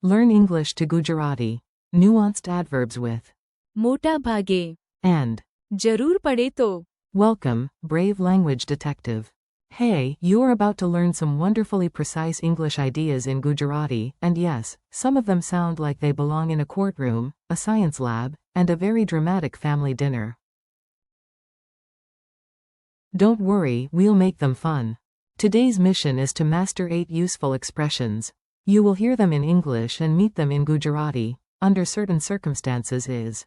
Learn English to Gujarati. Nuanced adverbs with मोटा भागे, and. जरूर पड़े तो. Welcome, brave language detective. Hey, you are about to learn some wonderfully precise English ideas in Gujarati, and yes, some of them sound like they belong in a courtroom, a science lab, and a very dramatic family dinner. Don't worry, we'll make them fun. Today's mission is to master 8 useful expressions. You will hear them in English and meet them in Gujarati, under certain circumstances is.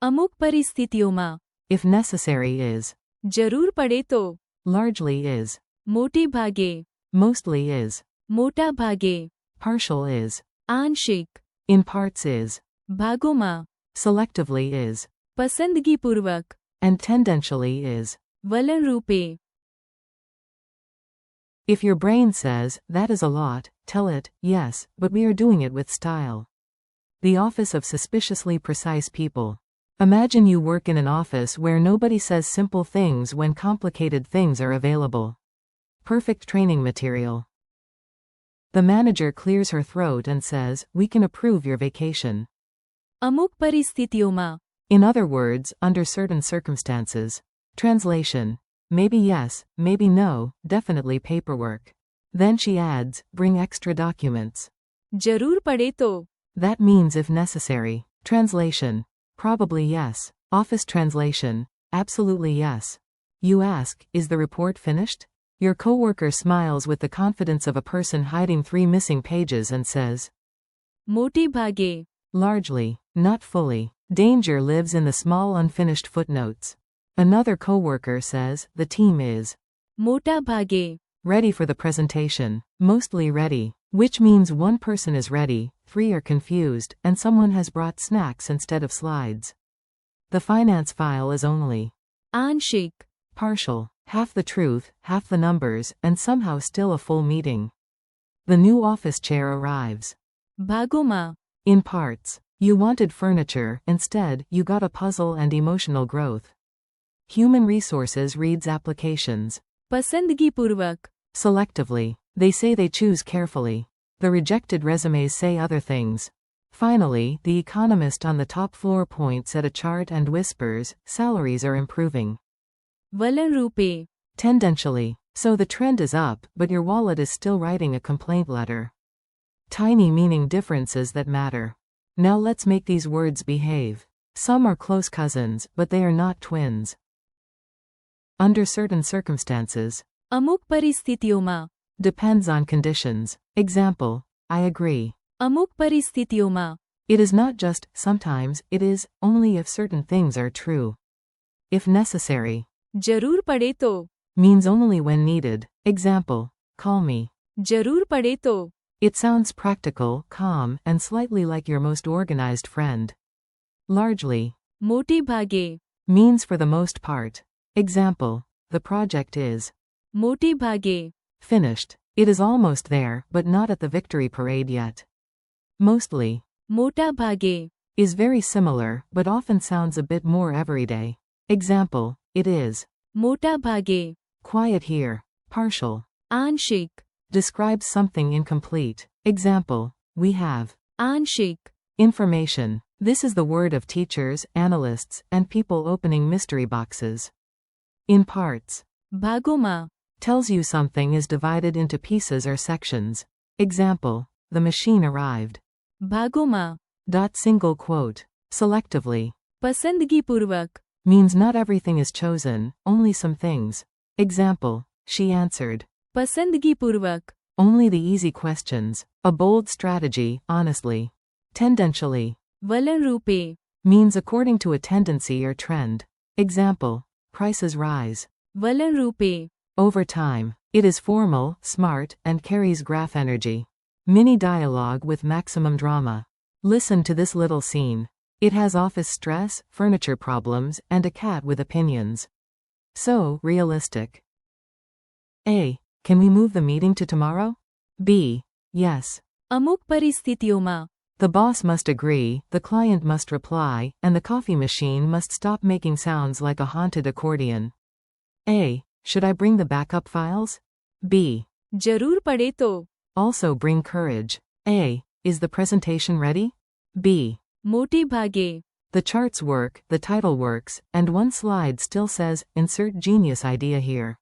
અમુક પરિસ્થિતિઓમાં, If necessary is. જરૂર પડે તો. Largely is. મોટે ભાગે, Mostly is. મોટા ભાગે. Partial is. આંશિક, In parts is. ભાગોમાં. Selectively is. પસંદગીપૂર્વક, And tendentially is. વલણ રૂપે. If your brain says, that is a lot, tell it, yes, but we are doing it with style. The office of suspiciously precise people. Imagine you work in an office where nobody says simple things when complicated things are available. Perfect training material. The manager clears her throat and says, we can approve your vacation. અમુક પરિસ્થિતિઓમાં, In other words, under certain circumstances. Translation. Maybe yes, maybe no, definitely paperwork. Then she adds, bring extra documents. જરૂર પડે તો. That means if necessary. Translation. Probably yes. Office translation. Absolutely yes. You ask, is the report finished? Your coworker smiles with the confidence of a person hiding 3 missing pages and says, મોટે ભાગે, largely, not fully. Danger lives in the small unfinished footnotes. Another coworker says, the team is મોટા ભાગે. ready for the presentation. Mostly ready. Which means one person is ready, 3 are confused, and someone has brought snacks instead of slides. The finance file is only આંશિક, partial, half the truth, half the numbers, and somehow still a full meeting. The new office chair arrives. ભાગોમાં. In parts. You wanted furniture, instead, you got a puzzle and emotional growth. Human resources reads applications. પસંદગીપૂર્વક, Selectively. They say they choose carefully. The rejected resumes say other things. Finally, the economist on the top floor points at a chart and whispers, salaries are improving. વલણ રૂપે. Tendentially. So the trend is up, but your wallet is still writing a complaint letter. Tiny meaning differences that matter. Now let's make these words behave. Some are close cousins, but they are not twins. Under certain circumstances. અમુક પરિસ્થિતિઓમાં, Depends on conditions. Example, I agree. અમુક પરિસ્થિતિઓમાં. It is not just, sometimes, it is, only if certain things are true. If necessary. જરૂર પડે તો. Means only when needed. Example, call me. જરૂર પડે તો. It sounds practical, calm, and slightly like your most organized friend. Largely. મોટે ભાગે. Means for the most part. Example, the project is મોટે ભાગે. finished. It is almost there, but not at the victory parade yet. Mostly. મોટા ભાગે. Is very similar, but often sounds a bit more everyday. Example, it is મોટા ભાગે. quiet here. Partial. આંશિક, Describes something incomplete. Example, we have આંશિક. information. This is the word of teachers, analysts, and people opening mystery boxes. In parts. ભાગોમાં. Tells you something is divided into pieces or sections. Example, the machine arrived. ભાગોમાં. Single quote. Selectively. પસંદગીપૂર્વક, Means not everything is chosen, only some things. Example, she answered પસંદગીપૂર્વક. only the easy questions. A bold strategy, honestly. Tendentially. વલણ રૂપે. Means according to a tendency or trend. Example, prices rise. વલણ રૂપે. Over time. It is formal, smart, and carries graph energy. Mini dialogue with maximum drama. Listen to this little scene. It has office stress, furniture problems, and a cat with opinions. So, realistic. A. Can we move the meeting to tomorrow? B. Yes. અમુક પરિસ્થિતિઓમાં. The boss must agree, the client must reply, and the coffee machine must stop making sounds like a haunted accordion. A. Should I bring the backup files? B. જરૂર પડે તો. Also bring courage. A. Is the presentation ready? B. मोटे भागे. The charts work, the title works, and one slide still says, insert genius idea here.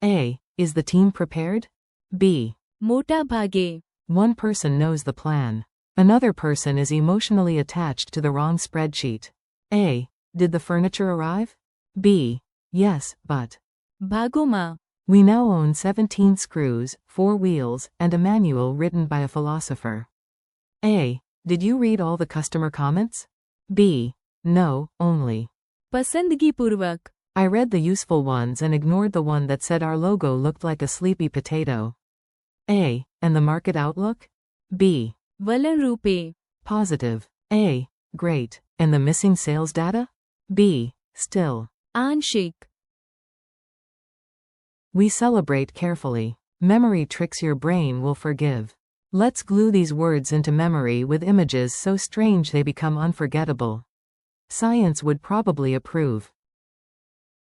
A. Is the team prepared? B. मोटा भागे. One person knows the plan. Another person is emotionally attached to the wrong spreadsheet. A. Did the furniture arrive? B. Yes, but. भागो माँ. We now own 17 screws, 4 wheels, and a manual written by a philosopher. A. Did you read all the customer comments? B. No, only. पसंदगीपूर्वक. I read the useful ones and ignored the one that said our logo looked like a sleepy potato. A. And the market outlook? B. वलन RuPay. Positive. A. Great. And the missing sales data? B. Still. आंशिक. We celebrate carefully. Memory tricks your brain will forgive. Let's glue these words into memory with images so strange they become unforgettable. Science would probably approve.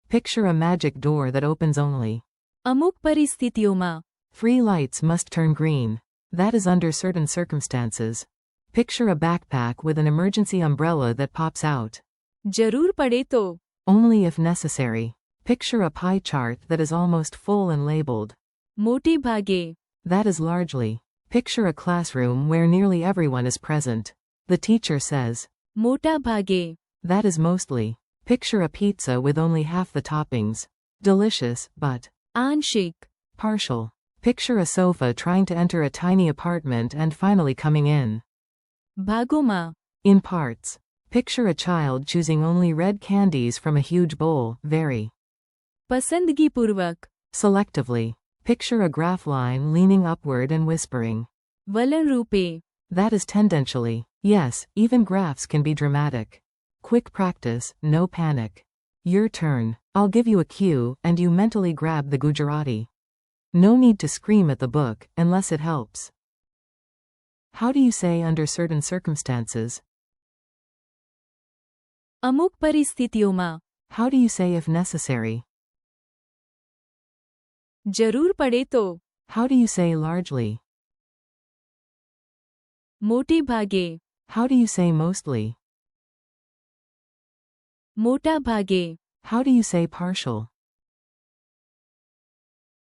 Picture a magic door that opens only. અમુક પરિસ્થિતિઓમાં. 3 lights must turn green. That is under certain circumstances. Picture a backpack with an emergency umbrella that pops out. જરૂર પડે તો. Only if necessary. Picture a pie chart that is almost full and labeled. મોટી ભાગે. That is largely. Picture a classroom where nearly everyone is present. The teacher says. મોટા ભાગે. That is mostly. Picture a pizza with only half the toppings. Delicious, but. આંશિક. Partial. Picture a sofa trying to enter a tiny apartment and finally coming in. ભાગો માં. In parts. Picture a child choosing only red candies from a huge bowl, very. પસંદગીપૂર્વક. Selectively. Picture a graph line leaning upward and whispering. વલણ રૂપે. That is tendentially. Yes, even graphs can be dramatic. Quick practice, no panic. Your turn. I'll give you a cue, and you mentally grab the Gujarati. No need to scream at the book, unless it helps. How do you say under certain circumstances? અમુક પરિસ્થિતિઓમાં. How do you say if necessary? જરૂર પડે તો. How do you say largely? મોટી ભાગે. How do you say mostly? મોટા ભાગે. How do you say partial?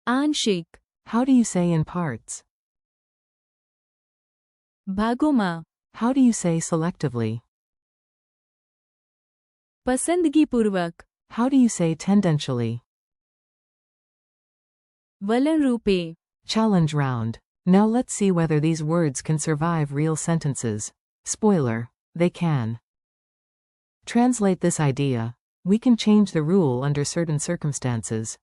આંશિક. How do you say in parts? ભાગો માં. How do you say selectively? પસંદગીપૂર્વક. How do you say tendentially? વલણ રૂપે. Challenge round. Now let's see whether these words can survive real sentences. Spoiler, they can. Translate this idea. We can change the rule under certain circumstances.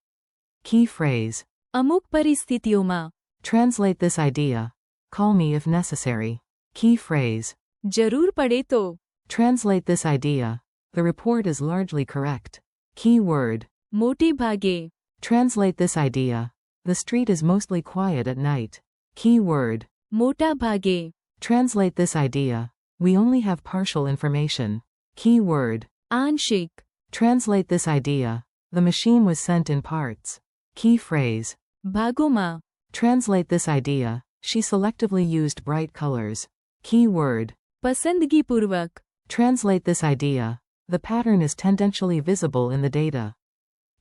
Key phrase. અમુક પરિસ્થિતિઓમાં. Translate this idea. Call me if necessary. Key phrase. જરૂર પડે તો. Translate this idea. The report is largely correct. Key word. મોટી ભાગે. Translate this idea. The street is mostly quiet at night. Key word. મોટા ભાગે. Translate this idea. We only have partial information. Key word. આંશિક. Translate this idea. The machine was sent in parts. Key phrase. ભાગો માં. Translate this idea. She selectively used bright colors. Key word. પસંદગીપૂર્વક. Translate this idea. The pattern is tendentially visible in the data.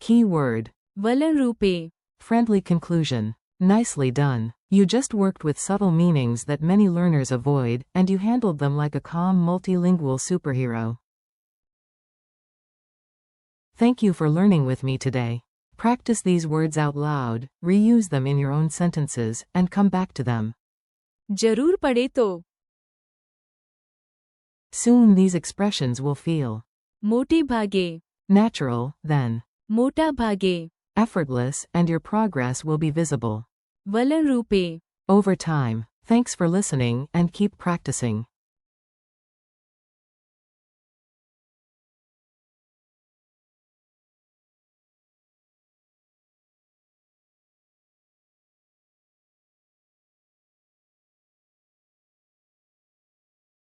Key word. વલણ રૂપે. Friendly conclusion. Nicely done. You just worked with subtle meanings that many learners avoid, and you handled them like a calm multilingual superhero. Thank you for learning with me today. Practice these words out loud, reuse them in your own sentences, and come back to them. જરૂર પડે તો. Soon these expressions will feel મોટી ભાગે. natural, then મોટા ભાગે. effortless, and your progress will be visible. વલણ રૂપે. Over time. Thanks for listening, and keep practicing.